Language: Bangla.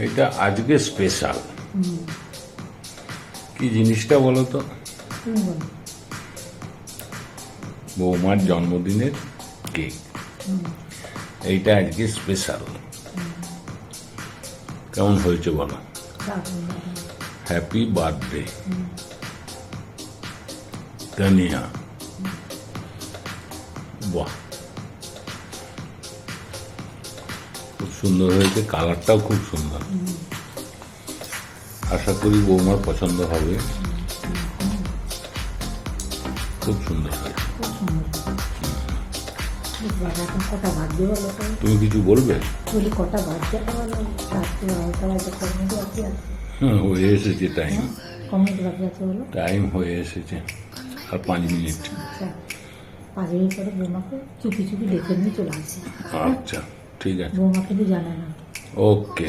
এটা আজকে স্পেশাল। কি জিনিসটা বলো তো? বৌমার জন্মদিনের কেক, এইটা আজকে স্পেশাল। কেমন হয়েছে বলো? Happy birthday Tania. বাহ, খুব সুন্দর হয়েছে, কালারটাও খুব সুন্দর। আশা করি বৌমার পছন্দ হবে। খুব সুন্দর হয়েছে। তুমি কিছু বলবে? হ্যাঁ, হয়ে এসেছে টাইম। টাইম হয়ে এসেছে, আর 5 মিনিট। 5 মিনিট পরে বৌমাকে চুপি চুপি ডেকে নিয়ে চলে আসে। আচ্ছা, ঠিক আছে, বৌমাকে জানে না। ওকে।